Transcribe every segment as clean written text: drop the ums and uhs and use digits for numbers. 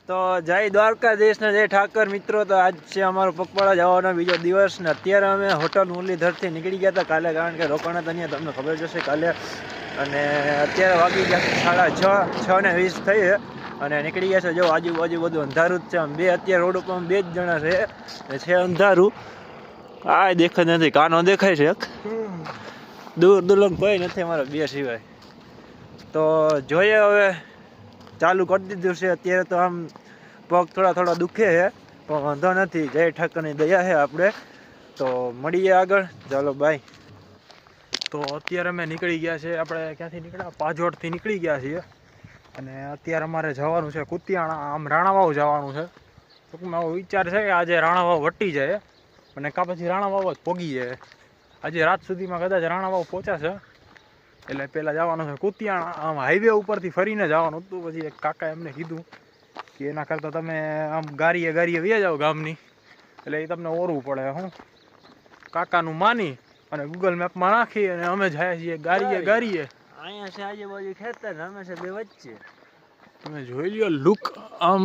તો જય દ્વારકાધીશ ને જય ઠાકર મિત્રો. તો આજ છે અમારો પગપાળા જવાનો બીજો દિવસ ને અત્યારે અમે હોટલ મુરલીધરથી નીકળી ગયા હતા કાલે, કારણ કે રોકાણા હતા ત્યાં તમને ખબર જશે કાલે. અને અત્યારે વાગી ગયા 6:20 થઈ અને નીકળી ગયા છે. જો આજુબાજુ બધું અંધારું જ છે. આમ બે અત્યારે રોડ ઉપર 2 જ જણા છે અંધારું. આ દેખાય નથી, કાનો દેખાય છે દૂર દૂર કોઈ નથી અમારા બે સિવાય. તો જોઈએ હવે ચાલુ કરી દીધું છે. અત્યારે તો આમ પગ થોડા દુખે છે પણ વાંધો નથી, જય ઠાકરની દયા છે આપણે. તો મળીએ આગળ, ચાલો બાય. તો અત્યારે અમે નીકળી ગયા છે, આપણે ક્યાંથી નીકળ્યા, પાજોડથી નીકળી ગયા છીએ અને અત્યારે અમારે જવાનું છે કુતિયાણા, આમ રાણાવાવ જવાનું છે. ટૂંકમાં એવો વિચાર છે કે આજે રાણાવાવ વટી જાય અને કાં પછી રાણાવાવ જ પોગી જાય. આજે રાત સુધીમાં કદાચ રાણાવાવ પહોંચાશે, એટલે પહેલાં જવાનું છે કુતિયાણા. આમ હાઈવે ઉપરથી ફરીને જવાનું હતું. પછી એક કાકા એમને કીધું કે એના કરતાં તમે આમ ગાડીએ વ્યા જાઓ ગામની, એટલે એ તમને ઓરવું પડે. હું કાકાનું માની અને ગૂગલ મેપમાં નાખી અને અમે જાય છીએ ગાડીએ. અહીંયા છે આજુબાજુ ખેતર, અમે છે બે વચ્ચે. તમે જોઈ લ્યો લુક, આમ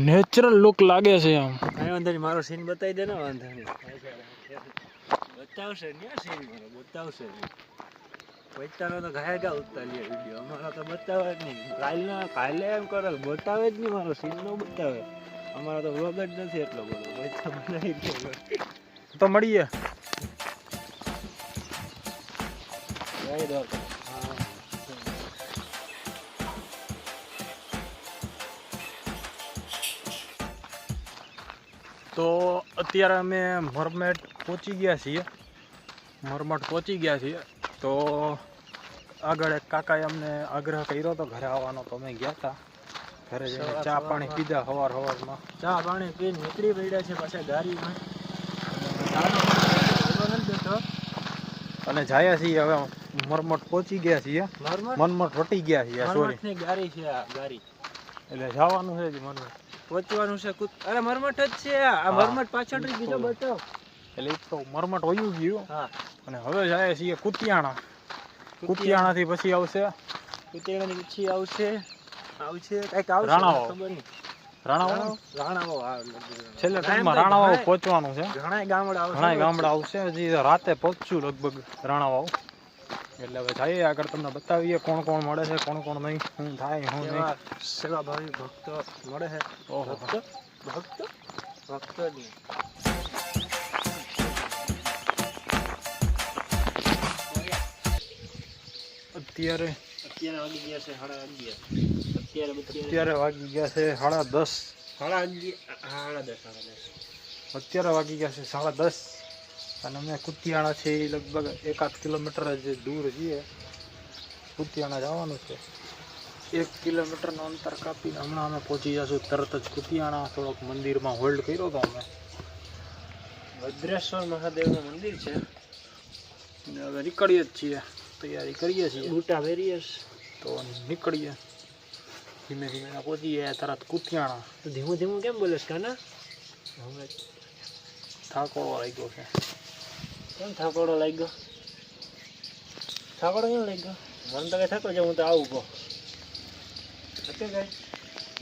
નેચરલ લુક લાગે છે. આમ કાંઈ વાંધો નહીં, મારો સીન બતાવી દે ને. વાંધો નહીં, બતાવશે ને સીન મારો બતાવશે. પૈસાનો તો ઘાયગા ઉતારીએ વિડીયો, અમારા તો બતાવે જ નહીં. કાલે એમ કરે બતાવે જ નહીં, મારો સીન નો બતાવે. અમારા તો વ્લોગ જ નથી એટલો બધો. પૈસા બનાવી તો મળીએ. તો અત્યારે અમે મરમઠ પહોંચી ગયા છીએ. તો આગળ એક કાકાએ અમને આગ્રહ કર્યો હતો ઘરે આવવાનો, તો અમે ગયા હતા. ઘરે જઈને ચા પાણી પીધા, સવારમાં ચા પાણી પીને નીકળી પડ્યા છે પાછા ગાડીમાં અને જાય છીએ. હવે મરમઠ પહોંચી ગયા છીએ, મરમઠ વટી ગયા છીએ. સોરી ગાડી છે આ ગાડી, એટલે જવાનું છે મરમઠ પહોંચવાનું છે. અરે મરમઠ જ છે આ, મરમઠ પાછળ બીજો બતાવ. એટલે તો મરમઠ વયું ગયું. હા, અને હવે જાય છીએ કુતિયાણાથી પછી આવશે કંઈક રાણાવાવ. છેલ્લે રાણાવાવ પહોંચવાનું છે. ઘણા ગામડા આવશે. હજી રાતે પહોંચશું લગભગ રાણાવાવ. એટલે હવે જઈએ આગળ, તમને બતાવીએ કોણ કોણ મળે છે, કોણ કોણ નહીં, શું થાય શું નહીં. સેવાભાવી ભક્તો મળે છે. ભક્તો અત્યારે વાગી ગયા છે 11:30. અત્યારે વાગી ગયા છે 10:30. અને અમે કુતિયાણા છે એ લગભગ 1-8 કિલોમીટર જ દૂર છીએ. કુતિયાણા જવાનું છે. 1 કિલોમીટરનું અંતર કાપીને હમણાં અમે પહોંચી જશું તરત જ કુતિયાણા. થોડોક મંદિરમાં હોલ્ડ કર્યો હતો અમે. ભદ્રેશ્વર મહાદેવનું મંદિર છે. હવે નીકળીએ જ છીએ, તૈયારી કરીએ છીએ, બૂટા પહેરીએ તો નીકળીએ. ધીમે પહોંચી ગયા તરત કુતિયાણા. ધીમું કેમ બોલે છે કાના? હવે થાકોડો લાગ્યો છે. કેમ થાકોડો લાગ્યો? કેમ લાગ્યો? મને તો કઈ થતો છે, હું તો આવું કહો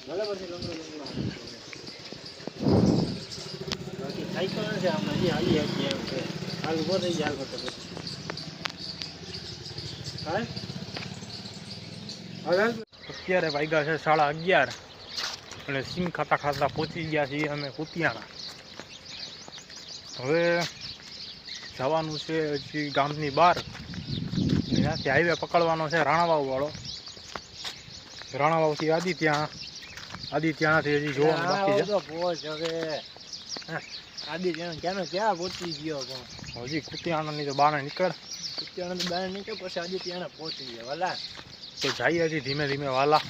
ભલે પછી બાકી સાયકલ છે આમ હજી હાલી શકીએ એમ છે. હાલ ઉભો થઈ જાય પછી અત્યારે વાગ્યા છે 11:30 અને સિંગ ખાતા પહોંચી ગયા છીએ અમે કુતિયાણા. હવે જવાનું છે હજી ગામની બહાર. ત્યાંથી હાઈવે પકડવાનો છે રાણાવાવ વાળો. રાણાવાવથી આદિત્યાણાથી હજી જોવાનું બાકી છે. આદિત્યાણા ક્યાં પહોંચી ગયો હજી? કુતિયાણાની તો બહાર નીકળ, પછી આદિત્યાણા પહોંચી ગયા વાલા. તો જઈએ હજી ધીમે વાલા.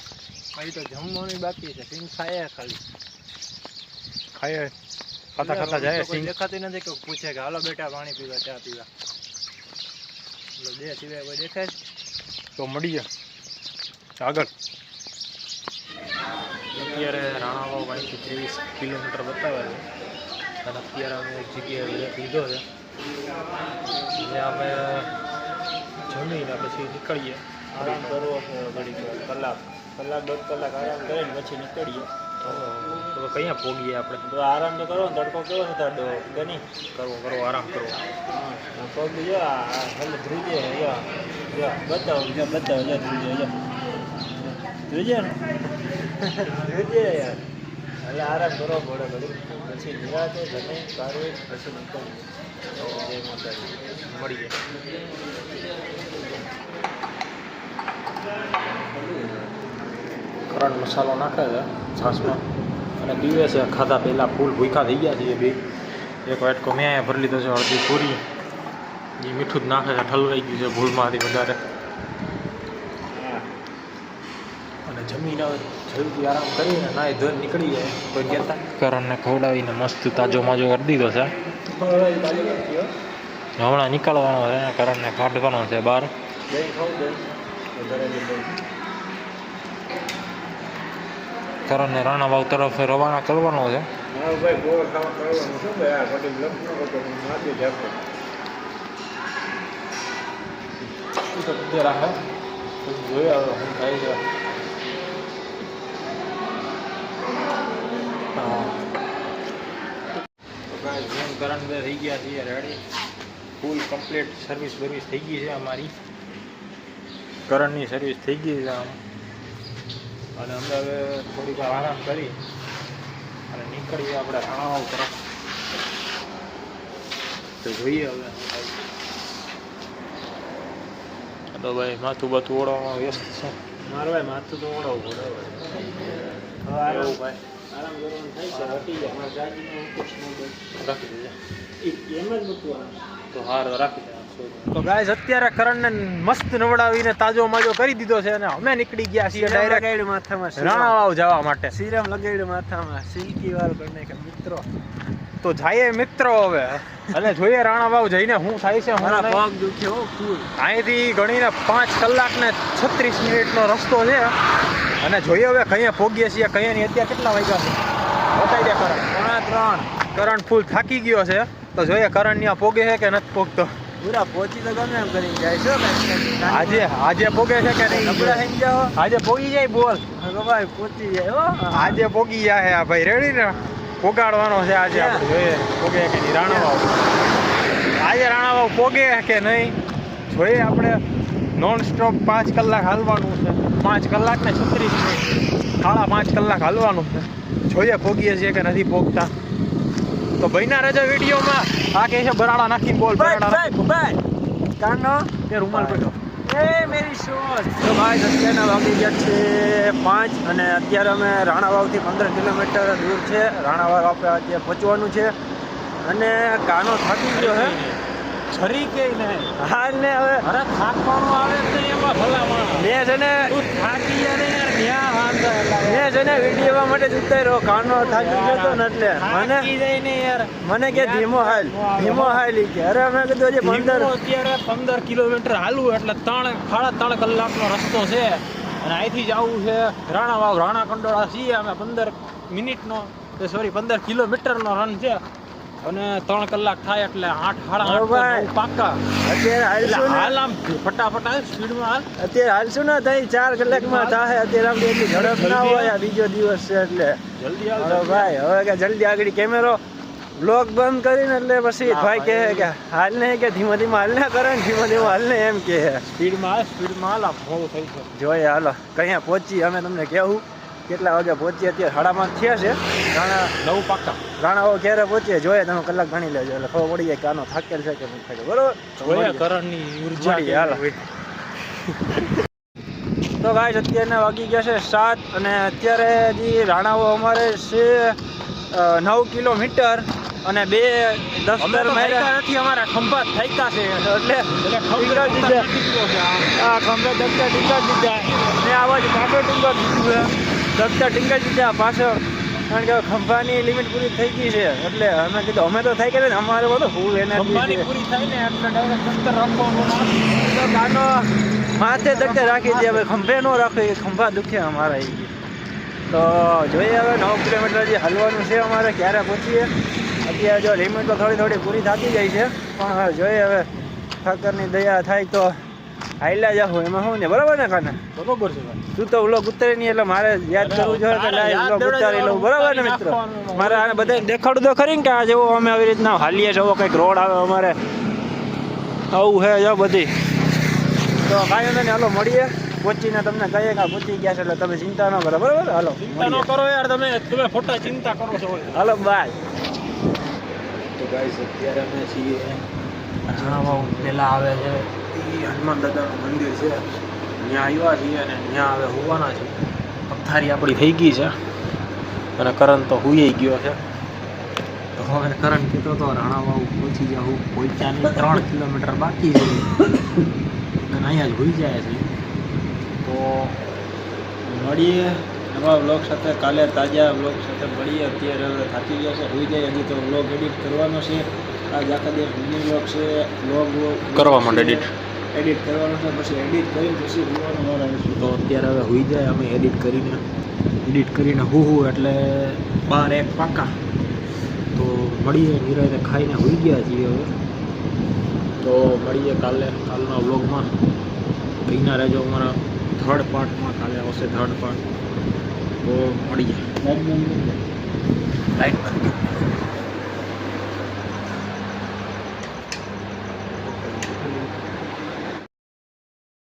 અહીં તો જમવાની બાકી છે. સિંગ ખાય ખાતા જાય. સિંગ દેખાતી નથી કે પૂછે કે હાલો બેટા પાણી પીવા, ચા પીવા. એટલે બે સિવાય કોઈ દેખાય તો મળીએ આગળ. અત્યારે રાણાવાવ અહીંથી 23 કિલોમીટર બતાવે છે. અને અત્યારે અમે એક જગ્યાએ લીધો છે જ્યાં અમે જમીને પછી નીકળીએ. આરામ કરવો ઘડી કલાક 1.5 કલાક આરામ કરીને પછી નીકળીએ. તો કયા પોગીએ આપણે? તો આરામ તો કરો ને, તડકો કેવો છે તાડો ગની કરવો આરામ કરવો. પગ જો આ ધ્રુજે બતાવો બતાવો ધ્રુજે ધ્રુજે ને ધ્રુજે યાર. એટલે આરામ કરવો પડે ઘડી, પછી નિરાતે જમી કાઢવી, પછી નીકળવું. જય માતાજી, મળીએ. કરણ મસાલો નાખે છે છાશમાં અને પીવે છે. ખાધા પહેલાં ફૂલ ભૂખા થઈ ગયા છે બે. એક વાટકો મેં અહીંયા ભરી લીધો છે અડધી પૂરી. એ મીઠું જ નાખે છે, ઠલવાઈ ગયું છે ભૂલમાંથી વધારે. અને જમીને જલ્દી આરામ કરીને નાહી ધોઈને નીકળી જાય તો કહેતા કરણને ખવડાવીને મસ્ત તાજો માજો કરી દીધો છે. હમણાં નીકળવાનો છે, કરણને કાઢવાનો છે બહાર. કરણને રાણાવાવ તરફ રવાના કરવાનો છે. રાખે જોઈએ હવે શું થાય છે. જેમ કરણ બે થઈ ગયા છીએ રેડી, ફૂલ કમ્પ્લીટ સર્વિસ થઈ ગઈ છે અમારી. કરણની સર્વિસ થઈ ગઈ છે આમ. અને અમે હવે થોડીક વાર આરામ કરી અને નીકળીએ આપણે રાણાવાવ તરફ. તો જોઈએ હવે. તો ભાઈ માથું બાથું ઓળવામાં વ્યસ્ત છે. મારે ભાઈ માથું તો ઓળવું પડે ભાઈ આરામ કરવાનું થાય છે. હટી જાય મારે જાગીને રાખી દેજે. એમ જ મૂકવાનું. તો હાર રાખી દે. તો ગાઈસ અત્યારે કરણને મસ્ત નવડાવીને તાજો માજો કરી દીધો છે અને અમે નીકળી ગયા છીએ ડાયરેક્ટ માથામાં રાણાવાવ જવા માટે. સીરમ લગાડ્યું માથામાં, સિલ્કી વાળ કરીને કે મિત્રો. તો જઈએ મિત્રો હવે અને જોઈએ રાણાવાવ જઈને શું થાય છે. મારા પગ દુખ્યો ફૂલ. અહીંથી ગણીને 5 કલાક ને 36 મિનિટનો રસ્તો છે અને જોઈએ હવે કઈએ પહોંચીએ છીએ કઈએ નહીં. અત્યારે કેટલા વાગ્યા છે બતાવી દે કરણ. 3:30. કરણ ફૂલ થાકી ગયો છે તો જોઈએ કરણ ત્યાં પોગે છે કે નથી પોગતો. પૂરા પહોંચી તો ગમે એમ કરીને જાય છે. આજે પોગે છે કે નહીં? આજે પોગી જાય. બોલ ભાઈ પહોંચી જાય. આજે પોગી જાય આ ભાઈ. રેડી ને પોગાડવાનો છે આજે આપણે. જોઈએ પોગે કે નહીં રાણાવાવ. આજે રાણાવાવ પોગે કે નહીં જોઈએ આપણે. નોન સ્ટોપ 5 કલાક હાલવાનું છે. 5 કલાક ને 36 મિનિટ, 5.5 કલાક હાલવાનું છે. જોઈએ પોગીએ છીએ કે નથી પોગતા. તો ભાઈના રજા વિડીયોમાં આ કહે છે બરાડા નાખીને બોલ. કાનો કે રૂમાલ પડ્યો એ મેરી શોટ. તો ભાઈ અત્યારના વાગી ગયા છે 5 અને અત્યારે અમે રાણાવાવથી 15 કિલોમીટર દૂર છે. રાણાવાવ આપણે અત્યારે પહોંચવાનું છે અને કાનો થાકી ગયો હે. છરી કે નહીં હાલ ને હવે અરે થાકવાનું આવે છે એમાં ભલામણ. મેં છે ને તું થાકી યાર યાર વાંધો મેં છે ને વિડીયો માટે જ ઉતાર્યો. કાનો થાકી ગયો તો ને એટલે મને જાય ને યાર. મને કે ધીમો હાલ કે અરે અમે કીધું હજી 15 કિલોમીટર હાલવું એટલે 3.5 કલાકનો રસ્તો છે અને અહીંથી જવું છે રાણાવાવ. રાણા કંડોળા છીએ અમે. 15 કિલોમીટરનો રન છે અને 3 કલાક થાય એટલે 8:30 પાક્કા. અત્યારે હાલ આમ ફટાફટ સ્પીડમાં હાલ. અત્યારે હાલશું ને થઈ 4 કલાકમાં થાય. અત્યારે આપણે એટલી ઝડપ ના હોય. બીજો દિવસ છે એટલે જલ્દી હાલ ભાઈ. હવે કે જલ્દી આગળ કેમેરો બ્લોગ બંધ કરીને એટલે પછી ભાઈ કહે કે હાલ ને કે ધીમો હાલ ને કરે ને ધીમો હાલ ને એમ કે સ્પીડમાં હાલ આમ મોડું થઈ છે. જોઈએ હાલો કયા પહોંચી અમે તમને કહેવું કેટલા વાગે પહોંચીએ. અત્યારે 5:30 થયા છે. 9 પાક્કા. રાણાવાવ ક્યારે પહોંચીએ જોઈએ તમે કલાક ગણી લેજો એટલે ખબર પડી જાય કાનો થાકેલ છે કે નહીં થાકેલ. બરોબર કરણની ઉર્જા હાલો. તો ગાઈસ અત્યારના વાગી ગયા છે 7 અને અત્યારે હજી રાણાવાવ અમારે છે 9 કિલોમીટર અને 2-10 માઇલ નથી. અમારા ખંભા થાક્યા છે એટલે ખંભા દગતા ટીંગા દીધા ને આવા જ પાછો ટીંગા દીધું છે. દગતા ટીંગા દીધા પાછળ કારણ કે ખંભાની લિમિટ પૂરી થઈ ગઈ છે એટલે અમે કીધું અમે તો થઈ ગયા ને અમારે બધું ફૂલ એનર્જી પૂરી થાય ને એટલે ડાયરેક્ટ રાખવાનું. કાનો માથે દગતે રાખી દે. હવે ખંભે ન રાખે ખંભા દુખે અમારા. તો જોઈએ હવે 9 કિલોમીટર હજી હાલવાનું છે અમારે. ક્યારે પહોંચીએ અત્યારે જો લિમિટ તો થોડી પૂરી થતી જાય છે પણ હવે જોઈએ હવે ઠાકરની દયા થાય તો હાઈલા જાહો એમાં શું ને બરાબર ને કાના બરોબર છે ભાઈ. તું તો વ્લોગ ઉતારે નહીં એટલે મારે યાદ કરવું જોઈએ કે લાઈવ વ્લોગ ઉતારી લઉં બરાબર ને મિત્રો મારે આને બધાને દેખાડું તો ખરી ને કે આ જેવો અમે આવી રીતના હાલીએ છે એવો કંઈક રોડ આવે અમારે આવું છે જો બધી તો કાંઈ વાંધો નહીં હાલો મળીએ પહોંચીને તમને કહીએ કે આ પહોંચી ગયા છે એટલે તમે ચિંતા ન કરો બરાબર હાલો ચિંતા ન કરો યાર, તમે ખોટા ચિંતા કરો છો. હાલો બાય તો ગાઈસ અત્યારે અમે છીએ રાણાવાવ પેલા આવે છે એ હનુમાન દાદાનું મંદિર છે, ત્યાં આવ્યા છીએ અને ત્યાં હવે હોવાના છે. પથારી આપણી થઈ ગઈ છે અને કરણ તો હુઈ ગયો છે. તો હવે કરણ કહેતો હતો રાણાવાવ પહોંચી જાઉં, પહોંચ્યાની 3 કિલોમીટર બાકી છે અને અહીંયા જ હોઈ જાય છે. તો મળીએ નવા વ્લોગ સાથે, કાલે તાજા વ્લોગ સાથે મળીએ. અત્યારે હવે થાકી ગયા છે, હોઈ જાય. હજી તો વ્લોગ એડિટ કરવાનો છે, આજ આખા દિવસ મિની વ્લોગ છે, વ્લોગ કરવા માંડે એડિટ કરવાનું છે, પછી એડિટ કરીને પછી હોવાનો વાર આવીશું. તો અત્યારે હવે હોઈ જાય, અમે એડિટ કરીને હું એટલે 12-1 પાકા. તો મળીએ, નિરાતે ખાઈને હોઈ ગયા છીએ હવે. તો મળીએ કાલના વ્લોગમાં. બહીના રહેજો અમારા થર્ડ પાર્ટમાં, કાલે આવશે થર્ડ પાર્ટ. તો મળીએ. લાઈક